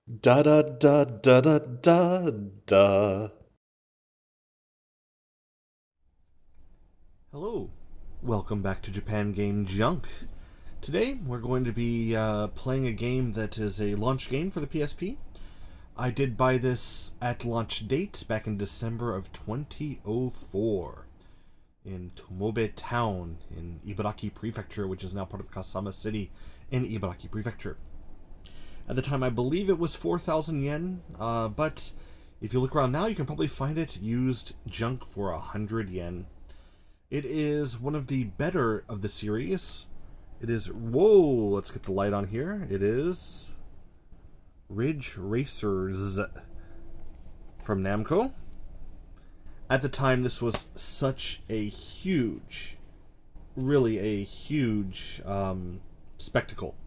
Da da da da da da da. Hello, welcome back to Japan Game Junk. Today we're going to be playing a game that is a launch game for the PSP. I did buy this at launch date back in December of 2004 in Tomobe Town in Ibaraki Prefecture, which is now part of Kasama City in Ibaraki Prefecture. At the time, I believe it was 4,000 yen, but if you look around now, you can probably find it used junk for 100 yen. It is one of the better of the series. It is, whoa, let's get the light on here. It is Ridge Racers from Namco. At the time, this was such a huge, really a huge spectacle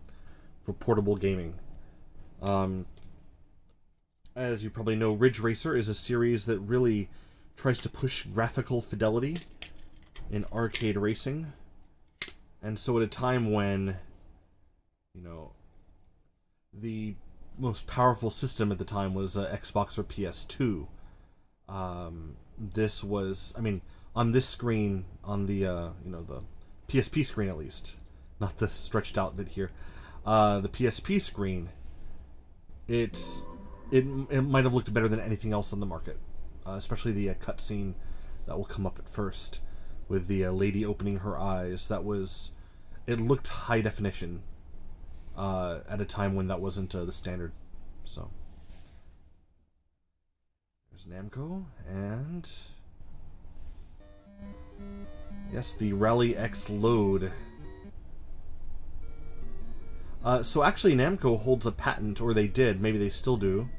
for portable gaming. As you probably know, Ridge Racer is a series that really tries to push graphical fidelity in arcade racing. And so at a time when, you know, the most powerful system at the time was Xbox or PS2, this was, I mean, on this screen, on the, the PSP screen at least, not the stretched out bit here, the PSP screen, it might have looked better than anything else on the market, especially the cutscene that will come up at first with the lady opening her eyes. It looked high definition at a time when that wasn't the standard. So there's Namco, and yes, the Rally X load. So actually Namco holds a patent, or they did, maybe they still do,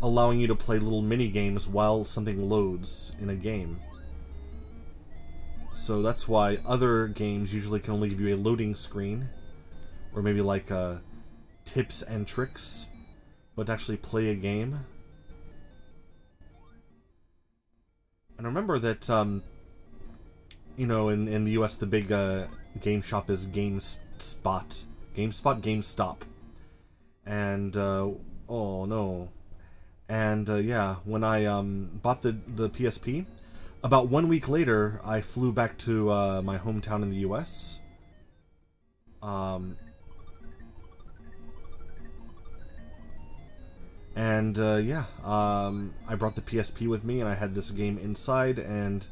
allowing you to play little mini games while something loads in a game. So that's why other games usually can only give you a loading screen, or maybe like tips and tricks, but to actually play a game. And remember that, in the US, the big game shop is GameSpot. GameStop. And, oh no. And, yeah, when I bought the PSP, about 1 week later, I flew back to my hometown in the US. I brought the PSP with me, and I had this game inside, and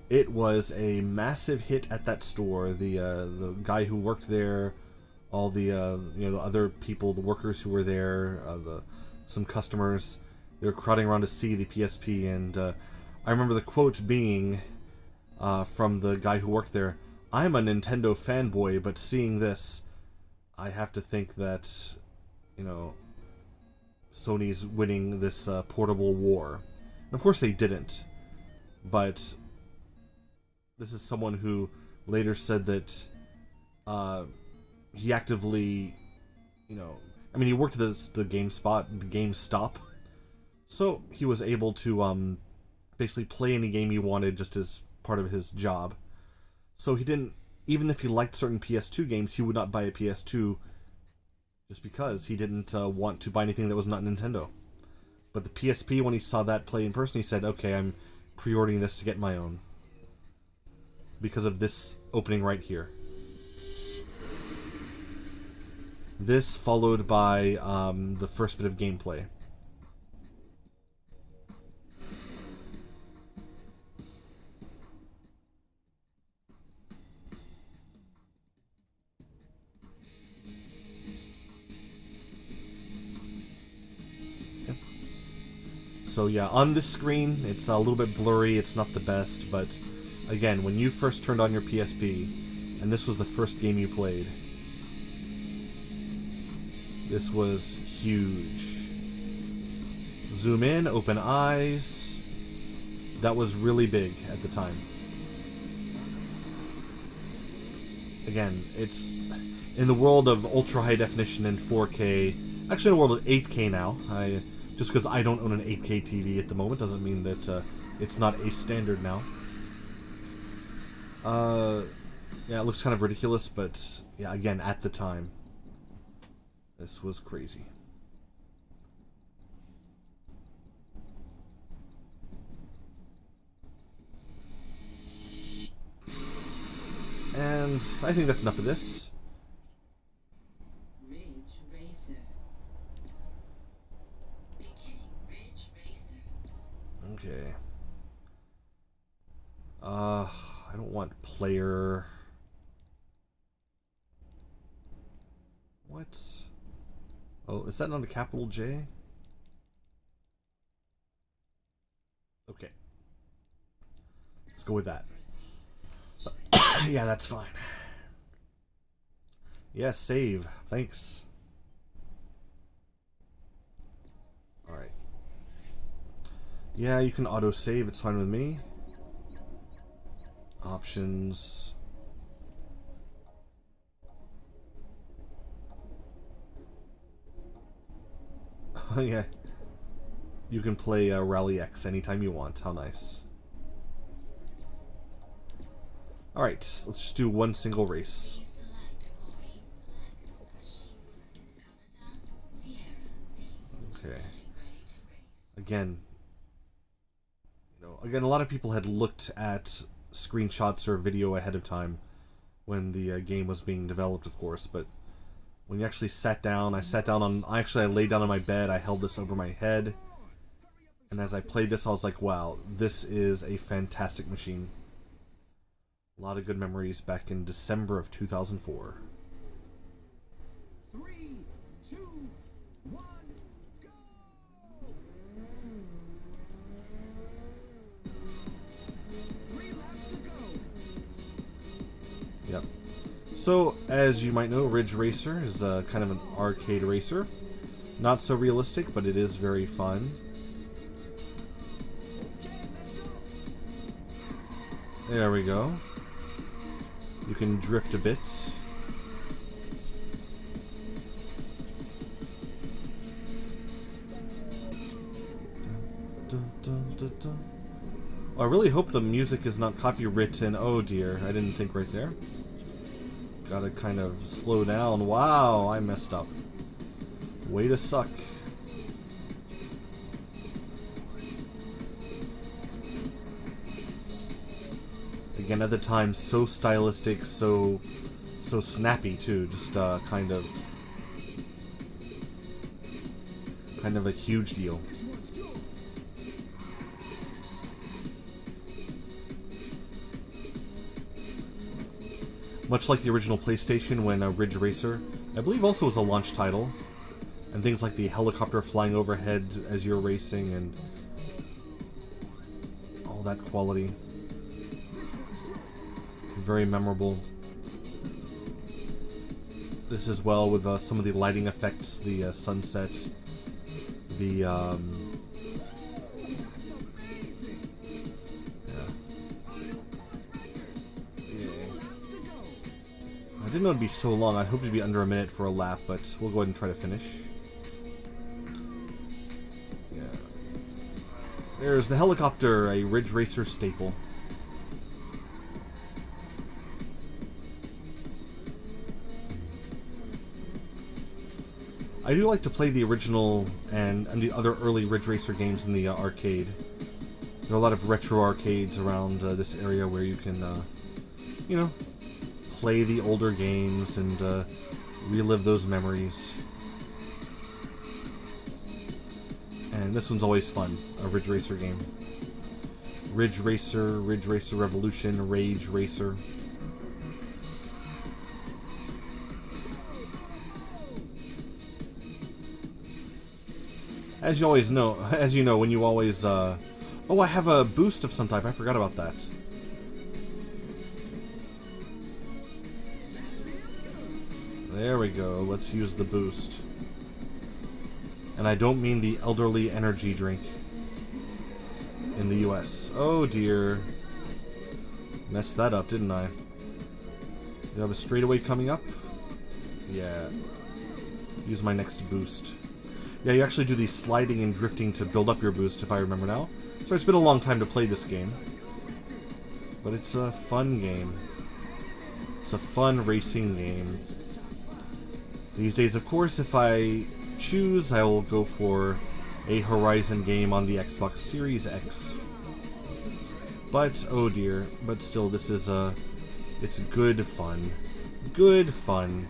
it was a massive hit at that store. The guy who worked there, all the the other people, the workers who were there, some customers, they were crowding around to see the PSP, and I remember the quote being from the guy who worked there: "I'm a Nintendo fanboy, but seeing this, I have to think that, Sony's winning this portable war." And of course they didn't, but this is someone who later said that he actively, he worked at the GameStop, so he was able to basically play any game he wanted just as part of his job. So he didn't, even if he liked certain PS2 games, he would not buy a PS2 just because he didn't want to buy anything that was not Nintendo. But the PSP, when he saw that play in person, he said, okay, I'm pre-ordering this to get my own, because of this opening right here. This followed by the first bit of gameplay. So yeah, on this screen, it's a little bit blurry, it's not the best, but again, when you first turned on your PSP, and this was the first game you played, this was huge. Zoom in, open eyes. That was really big at the time. Again, it's in the world of ultra high definition and 4K, actually in the world of 8K now. Just because I don't own an 8K TV at the moment doesn't mean that it's not a standard now. Yeah, it looks kind of ridiculous, but yeah, again, at the time. This was crazy. And I think that's enough of this. Ridge Racer. Beginning Ridge Racer. Okay. I don't want player. What? Oh, is that not a capital J? Okay. Let's go with that. Yeah, that's fine. Yeah, save. Thanks. Alright. Yeah, you can auto-save. It's fine with me. Options. Oh, yeah. You can play Rally X anytime you want. How nice. Alright, let's just do one single race. Okay. Again, a lot of people had looked at screenshots or video ahead of time when the game was being developed, of course, but when you actually sat down, I laid down on my bed, I held this over my head, and as I played this, I was like, wow, this is a fantastic machine. A lot of good memories back in December of 2004. 3, 2, 1, go! 3 laps to go. Yep. So, as you might know, Ridge Racer is kind of an arcade racer. Not so realistic, but it is very fun. There we go. You can drift a bit. Dun, dun, dun, dun. Oh, I really hope the music is not copywritten. Oh dear, I didn't think right there. Gotta kind of slow down. Wow, I messed up. Way to suck. Again, at the time, so stylistic, so snappy too. Just kind of a huge deal. Much like the original PlayStation, when Ridge Racer, I believe, also was a launch title, and things like the helicopter flying overhead as you're racing and all that quality. Very memorable. This as well with some of the lighting effects, the sunset, the yeah. I didn't know it'd be so long. I hoped it'd be under a minute for a lap, but we'll go ahead and try to finish. Yeah. There's the helicopter, a Ridge Racer staple. I do like to play the original and the other early Ridge Racer games in the arcade. There are a lot of retro arcades around this area where you can, you know, play the older games and relive those memories. And this one's always fun, a Ridge Racer game. Ridge Racer Revolution, Rage Racer. As you know, when you always, oh, I have a boost of some type, I forgot about that. There we go, let's use the boost. And I don't mean the elderly energy drink in the US. Oh dear. Messed that up, didn't I? You have a straightaway coming up? Yeah. Use my next boost. Yeah, you actually do the sliding and drifting to build up your boost, if I remember now. So it's been a long time to play this game. But it's a fun game. It's a fun racing game. These days, of course, if I choose, I will go for a Horizon game on the Xbox Series X. But, oh dear, but still, this is it's good fun. Good fun.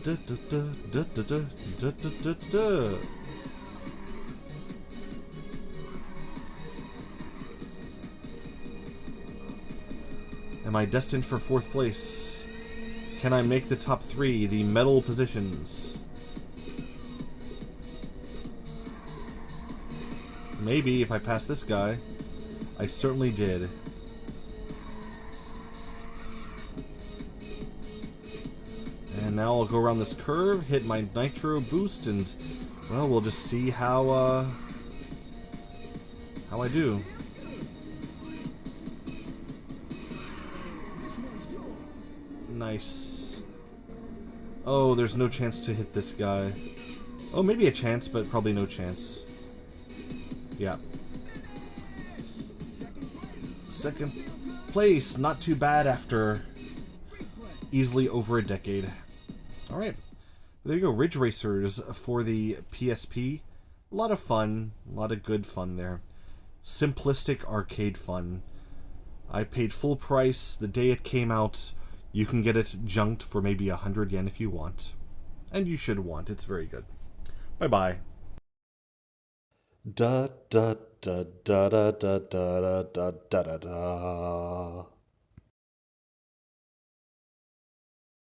Da, da, da, da, da, da, da, da, da. Am I destined for 4th place? Can I make the top 3, the medal positions? Maybe if I pass this guy. I certainly did. And now I'll go around this curve, hit my nitro boost, and well, we'll just see how I do. Nice. Oh, there's no chance to hit this guy. Oh, maybe a chance, but probably no chance. Yeah. 2nd place, not too bad after easily over a decade. Alright, there you go, Ridge Racers for the PSP. A lot of fun, a lot of good fun there. Simplistic arcade fun. I paid full price the day it came out. You can get it junked for maybe 100 yen if you want. And you should want, it's very good. Bye-bye. Da da da da da da da da da da da.